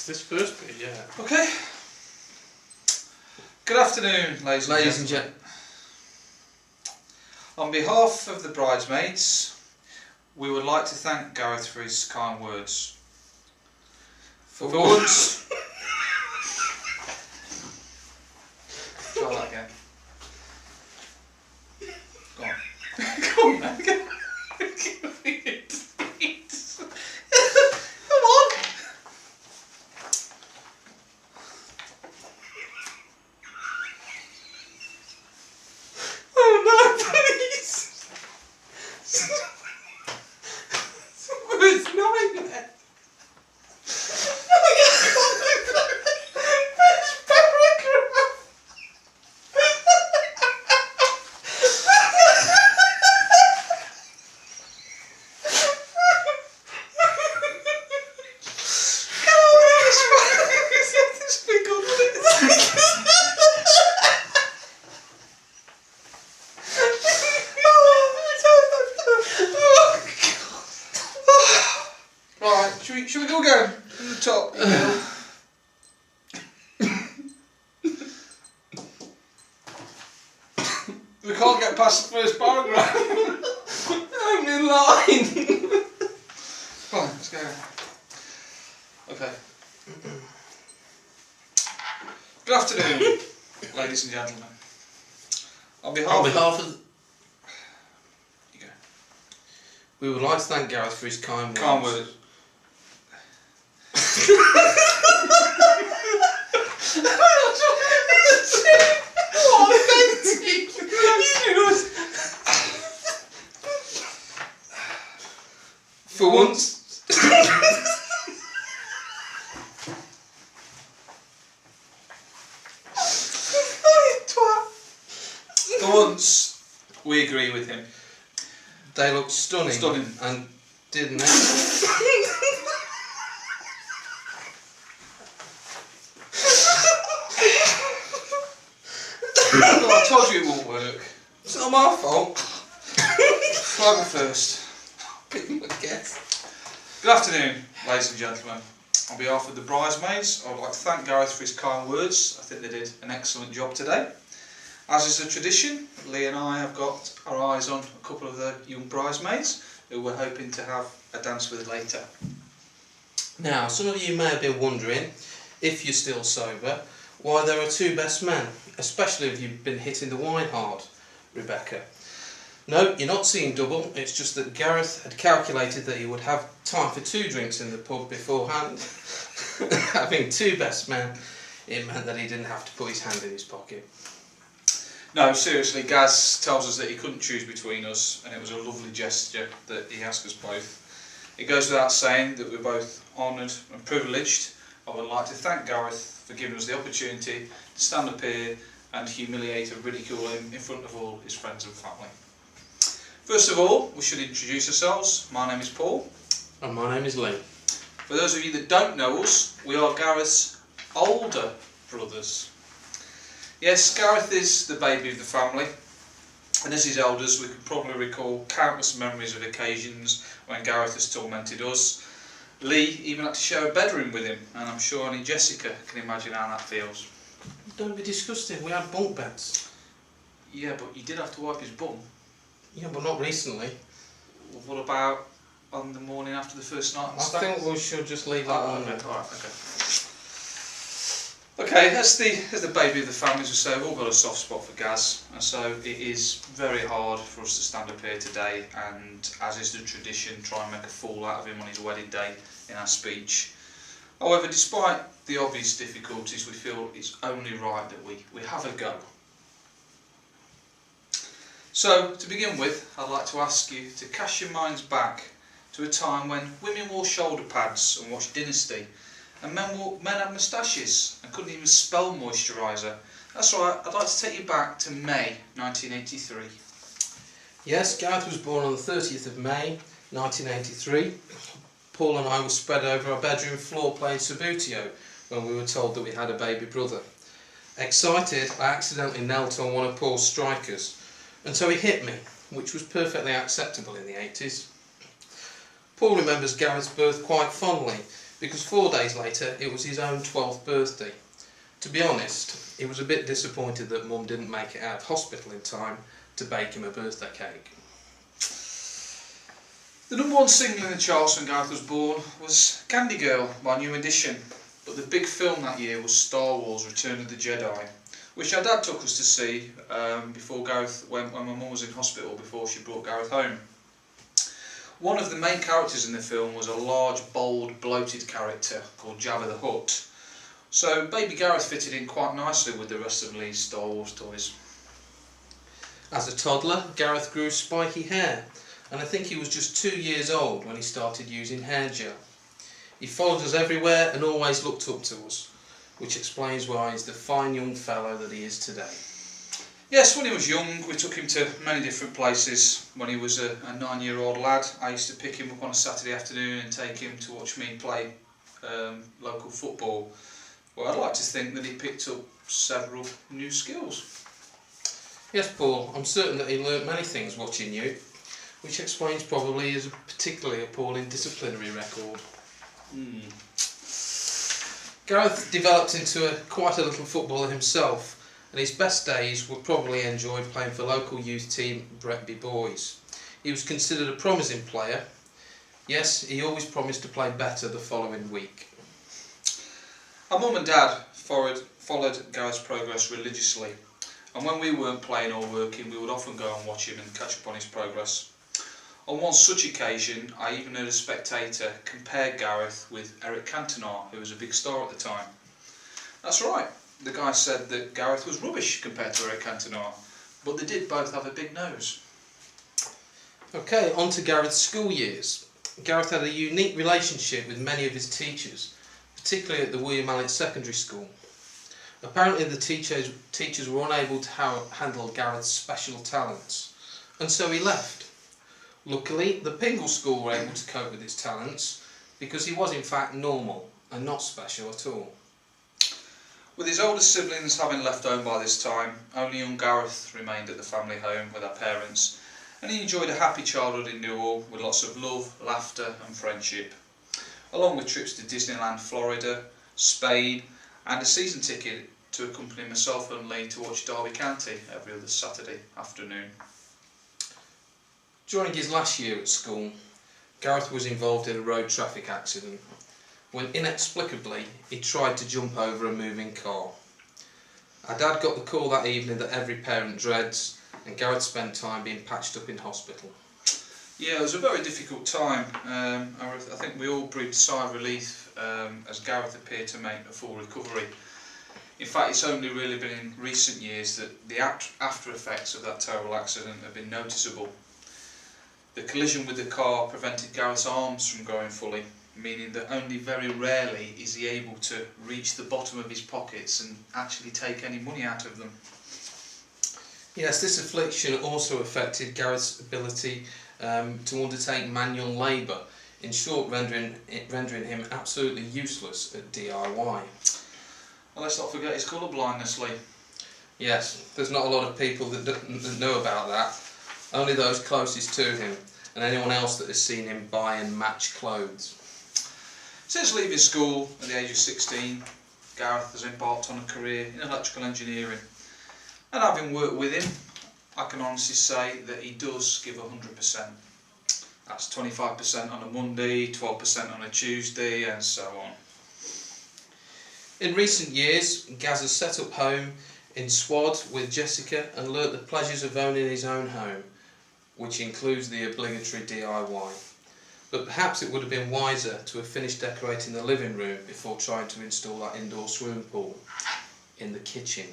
this first bit, yeah. Okay. Good afternoon, ladies and gentlemen. On behalf of the bridesmaids, we would like to thank Gareth for his kind words. For once... Try that again. Go on. Go on, man. Come on. Oh no, please. It's nightmare. Should we go again from the top? We can't get past the first paragraph. I'm in line. Fine, let's go. Okay. Good afternoon, ladies and gentlemen. On behalf of... You go. We would like to thank Gareth for his kind words. Kind words. For once. For once, we agree with him. They looked stunning. And didn't they? I told you it won't work. It's not my fault. I'll go first. Good afternoon, ladies and gentlemen. On behalf of the bridesmaids, I would like to thank Gareth for his kind words. I think they did an excellent job today. As is a tradition, Lee and I have got our eyes on a couple of the young bridesmaids who we're hoping to have a dance with later. Now, some of you may have been wondering, if you're still sober, why there are two best men, especially if you've been hitting the wine hard, Rebecca. No, you're not seeing double, it's just that Gareth had calculated that he would have time for 2 drinks in the pub beforehand. Having 2 best men, it meant that he didn't have to put his hand in his pocket. No, seriously, Gaz tells us that he couldn't choose between us, and it was a lovely gesture that he asked us both. It goes without saying that we're both honoured and privileged. I would like to thank Gareth for giving us the opportunity to stand up here and humiliate and ridicule him in front of all his friends and family. First of all, we should introduce ourselves. My name is Paul. And my name is Lee. For those of you that don't know us, we are Gareth's older brothers. Yes, Gareth is the baby of the family, and as his elders we can probably recall countless memories of occasions when Gareth has tormented us. Lee even had to share a bedroom with him, and I'm sure only Jessica can imagine how that feels. Don't be disgusting, we had bunk beds. Yeah, but you did have to wipe his bum. Yeah, but not recently. Well, what about on the morning after the first night? I think we should just leave that on. Okay, alright, okay. Okay, as the baby of the family, as we say, we've all got a soft spot for Gaz, and so it is very hard for us to stand up here today and, as is the tradition, try and make a fool out of him on his wedding day in our speech. However, despite the obvious difficulties, we feel it's only right that we have a go. So, to begin with, I'd like to ask you to cast your minds back to a time when women wore shoulder pads and watched Dynasty, and men had moustaches and couldn't even spell moisturiser. That's right, I'd like to take you back to May 1983. Yes, Gareth was born on the 30th of May 1983. Paul and I were spread over our bedroom floor playing Subbuteo when we were told that we had a baby brother. Excited, I accidentally knelt on one of Paul's strikers, and so he hit me, which was perfectly acceptable in the 80s. Paul remembers Gareth's birth quite fondly, because 4 days later it was his own 12th birthday. To be honest, he was a bit disappointed that Mum didn't make it out of hospital in time to bake him a birthday cake. The #1 single in the charts when Gareth was born was Candy Girl by New Edition, but the big film that year was Star Wars Return of the Jedi, which our dad took us to see before Gareth, when my mum was in hospital, before she brought Gareth home. One of the main characters in the film was a large, bold, bloated character called Jabba the Hutt, so baby Gareth fitted in quite nicely with the rest of Lee's Star Wars toys. As a toddler, Gareth grew spiky hair, and I think he was just 2 years old when he started using hair gel. He followed us everywhere and always looked up to us, which explains why he's the fine young fellow that he is today. Yes, when he was young we took him to many different places. When he was a 9-year-old lad, I used to pick him up on a Saturday afternoon and take him to watch me play local football. Well, I'd like to think that he picked up several new skills. Yes, Paul, I'm certain that he learnt many things watching you, which explains probably his particularly appalling disciplinary record. Gareth developed into quite a little footballer himself, and his best days were probably enjoyed playing for local youth team Bretby Boys. He was considered a promising player. Yes, he always promised to play better the following week. Our mum and dad followed Gareth's progress religiously, and when we weren't playing or working we would often go and watch him and catch up on his progress. On one such occasion I even heard a spectator compare Gareth with Eric Cantona, who was a big star at the time. That's right, the guy said that Gareth was rubbish compared to Eric Cantona, but they did both have a big nose. Okay, on to Gareth's school years. Gareth had a unique relationship with many of his teachers, particularly at the William Allen Secondary School. Apparently the teachers were unable to handle Gareth's special talents, and so he left. Luckily, the Pingle School were able to cope with his talents, because he was in fact normal and not special at all. With his older siblings having left home by this time, only young Gareth remained at the family home with our parents, and he enjoyed a happy childhood in Newhall with lots of love, laughter and friendship, along with trips to Disneyland, Florida, Spain, and a season ticket to accompany myself and Lee to watch Derby County every other Saturday afternoon. During his last year at school, Gareth was involved in a road traffic accident, when inexplicably he tried to jump over a moving car. Our dad got the call that evening that every parent dreads, and Gareth spent time being patched up in hospital. Yeah, it was a very difficult time. I think we all breathed a sigh of relief as Gareth appeared to make a full recovery. In fact, it's only really been in recent years that the after effects of that terrible accident have been noticeable. The collision with the car prevented Gareth's arms from growing fully, meaning that only very rarely is he able to reach the bottom of his pockets and actually take any money out of them. Yes, this affliction also affected Gareth's ability to undertake manual labour, in short rendering him absolutely useless at DIY. Well, let's not forget his colour blindness, Lee. Yes, there's not a lot of people that know about that, only those closest to him and anyone else that has seen him buy and match clothes. Since leaving school at the age of 16, Gareth has embarked on a career in electrical engineering, and having worked with him, I can honestly say that he does give 100%. That's 25% on a Monday, 12% on a Tuesday, and so on. In recent years, Gaz has set up home in Swad with Jessica and learnt the pleasures of owning his own home, which includes the obligatory DIY. But perhaps it would have been wiser to have finished decorating the living room before trying to install that indoor swimming pool in the kitchen.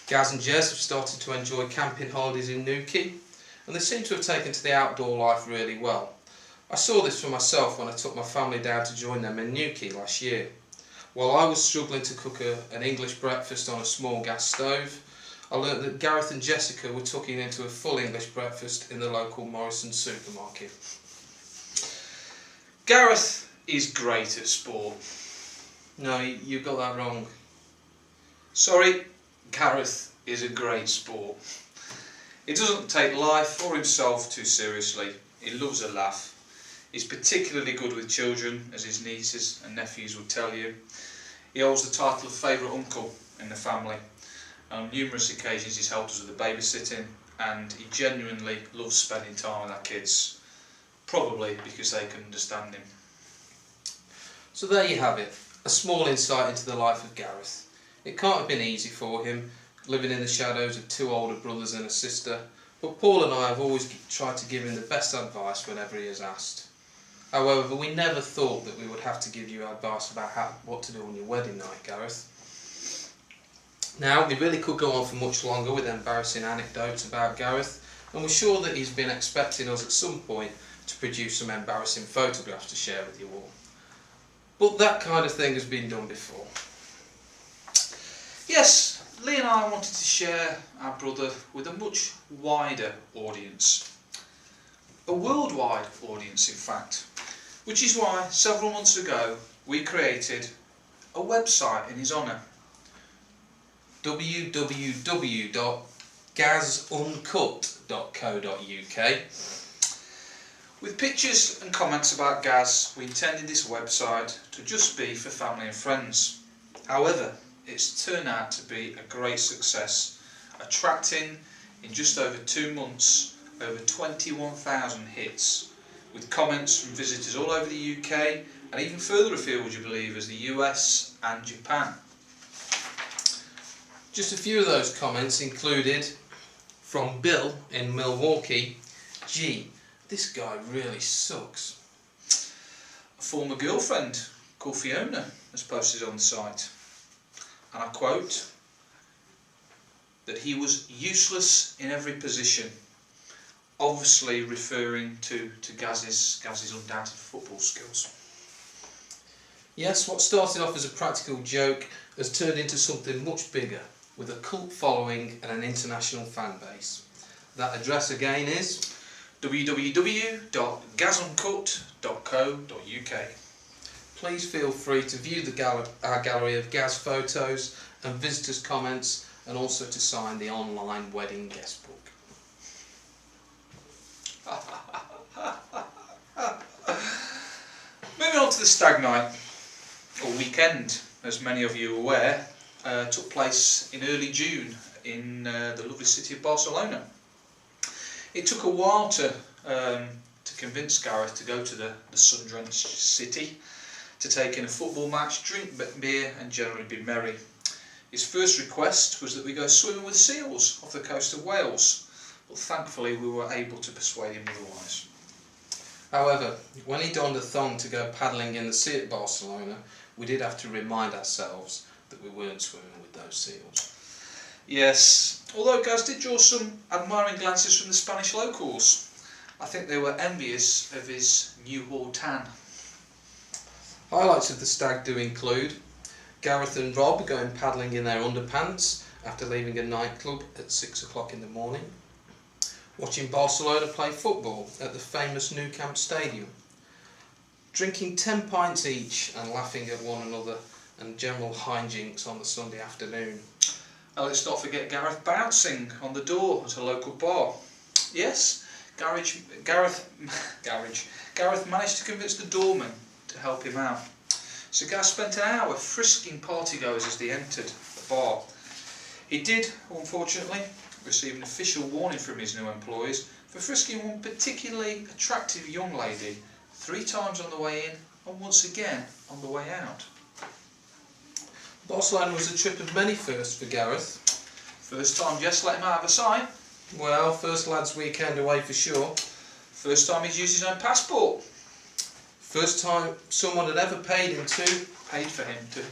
Gaz and Jez have started to enjoy camping holidays in Newquay, and they seem to have taken to the outdoor life really well. I saw this for myself when I took my family down to join them in Newquay last year. While I was struggling to cook an English breakfast on a small gas stove, I learnt that Gareth and Jessica were tucking into a full English breakfast in the local Morrison's supermarket. Gareth is great at sport. No, you got that wrong. Sorry, Gareth is a great sport. He doesn't take life or himself too seriously. He loves a laugh. He's particularly good with children, as his nieces and nephews would tell you. He holds the title of favourite uncle in the family. On numerous occasions he's helped us with the babysitting, and he genuinely loves spending time with our kids, probably because they can understand him. So there you have it, a small insight into the life of Gareth. It can't have been easy for him, living in the shadows of two older brothers and a sister, but Paul and I have always tried to give him the best advice whenever he has asked. However, we never thought that we would have to give you advice about what to do on your wedding night, Gareth. Now, we really could go on for much longer with embarrassing anecdotes about Gareth, and we're sure that he's been expecting us at some point to produce some embarrassing photographs to share with you all. But that kind of thing has been done before. Yes, Lee and I wanted to share our brother with a much wider audience. A worldwide audience, in fact. Which is why, several months ago, we created a website in his honour. www.gazuncut.co.uk. With pictures and comments about Gaz, we intended this website to just be for family and friends. However, it's turned out to be a great success, attracting, in just over 2 months, over 21,000 hits, with comments from visitors all over the UK and even further afield, would you believe, as the US and Japan. Just a few of those comments included from Bill in Milwaukee. Gee, this guy really sucks. A former girlfriend called Fiona has posted on the site, and I quote, that he was useless in every position, obviously referring to Gaz's undoubted football skills. Yes, what started off as a practical joke has turned into something much bigger, with a cult following and an international fan base. That address again is www.gazuncut.co.uk. Please feel free to view our gallery of Gaz photos and visitors' comments, and also to sign the online wedding guest book. Moving on to the stag night, or weekend, as many of you are aware, took place in early June in the lovely city of Barcelona. It took a while to convince Gareth to go to the sun-drenched city, to take in a football match, drink beer and generally be merry. His first request was that we go swimming with seals off the coast of Wales, but thankfully we were able to persuade him otherwise. However, when he donned a thong to go paddling in the sea at Barcelona, we did have to remind ourselves that we weren't swimming with those seals. Yes, although Gaz did draw some admiring glances from the Spanish locals. I think they were envious of his new haul tan. Highlights of the stag do include Gareth and Rob going paddling in their underpants after leaving a nightclub at 6 o'clock in the morning, watching Barcelona play football at the famous Nou Camp Stadium, drinking 10 pints each and laughing at one another, and general hijinks on the Sunday afternoon. And let's not forget Gareth bouncing on the door at a local bar. Yes, Gareth managed to convince the doorman to help him out. So Gaz spent an hour frisking partygoers as they entered the bar. He did, unfortunately, receive an official warning from his new employees for frisking one particularly attractive young lady 3 times on the way in and once again on the way out. Barcelona was a trip of many firsts for Gareth. First time Jess let him out of a sight. Well, first lads' weekend away for sure. First time he's used his own passport. First time someone had ever paid for him to.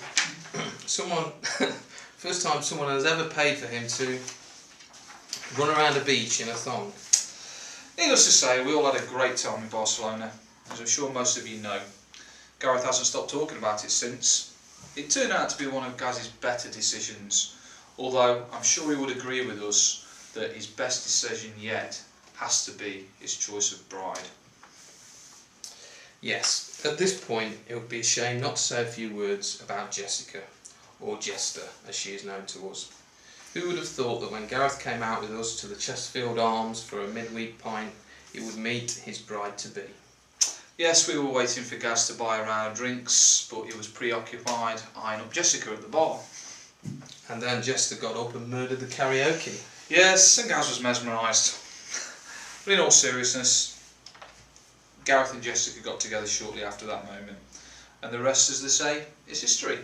First time someone has ever paid for him to run around a beach in a thong. Needless to say, we all had a great time in Barcelona, as I'm sure most of you know. Gareth hasn't stopped talking about it since. It turned out to be one of Gaz's better decisions, although I'm sure he would agree with us that his best decision yet has to be his choice of bride. Yes, at this point it would be a shame not to say a few words about Jessica, or Jester as she is known to us. Who would have thought that when Gareth came out with us to the Chesterfield Arms for a midweek pint, he would meet his bride-to-be? Yes, we were waiting for Gaz to buy a round of drinks, but he was preoccupied eyeing up Jessica at the bar. And then Jessica got up and murdered the karaoke. Yes, and Gaz was mesmerised. But in all seriousness, Gareth and Jessica got together shortly after that moment, and the rest, as they say, is history.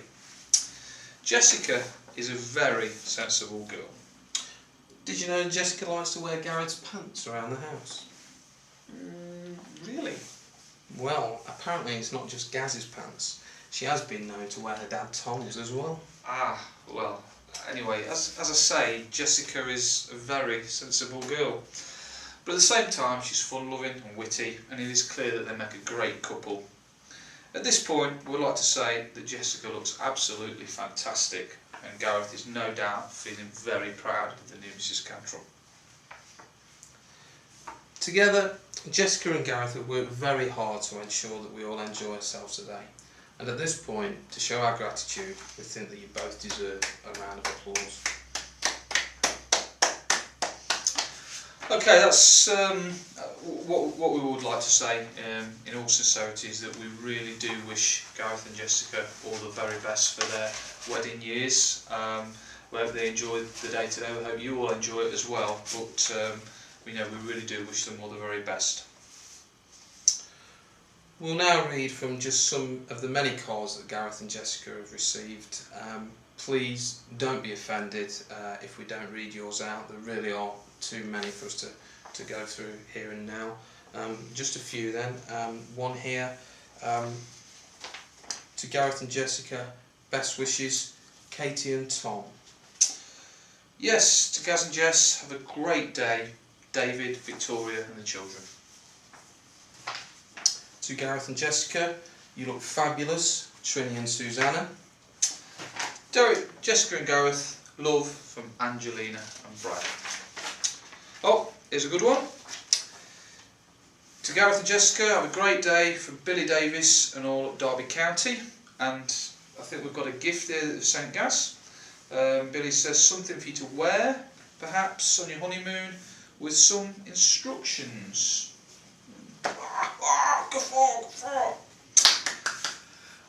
Jessica is a very sensible girl. Did you know Jessica likes to wear Gareth's pants around the house? Really? Well, apparently it's not just Gaz's pants. She has been known to wear her dad Tom's as well. Ah, well, anyway, as I say, Jessica is a very sensible girl. But at the same time, she's fun-loving and witty, and it is clear that they make a great couple. At this point, we'd like to say that Jessica looks absolutely fantastic, and Gareth is no doubt feeling very proud of the new Mrs. Cantrell. Together, Jessica and Gareth have worked very hard to ensure that we all enjoy ourselves today. And at this point, to show our gratitude, we think that you both deserve a round of applause. Okay, that's what we would like to say in all sincerity is that we really do wish Gareth and Jessica all the very best for their wedding years. We hope they enjoy the day today. We hope you all enjoy it as well. But we really do wish them all the very best. We'll now read from just some of the many cards that Gareth and Jessica have received. Please don't be offended if we don't read yours out. There really are too many for us to go through here and now. Just a few then. One here. To Gareth and Jessica, best wishes, Katie and Tom. Yes, to Gaz and Jess, have a great day, David, Victoria and the children. To Gareth and Jessica, you look fabulous, Trini and Susanna. Derek, Jessica and Gareth, love from Angelina and Brad. Oh, here's a good one. To Gareth and Jessica, have a great day from Billy Davis and all at Derby County. And I think we've got a gift there that St. Gaz. Billy says something for you to wear, perhaps on your honeymoon, with some instructions.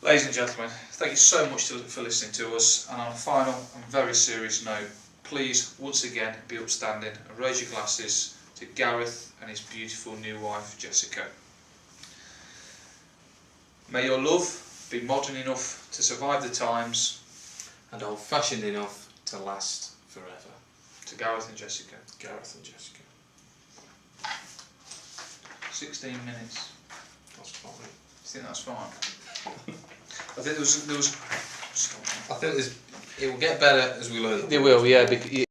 Ladies and gentlemen, thank you so much for listening to us, and on a final and very serious note, please once again be upstanding and raise your glasses to Gareth and his beautiful new wife Jessica. May your love be modern enough to survive the times and old-fashioned enough to last forever. To Gareth and Jessica. Gareth and Jessica. 16 minutes. That's fine. Do you think that's fine? I think there was I think it will get better as we learn. It will, yeah, because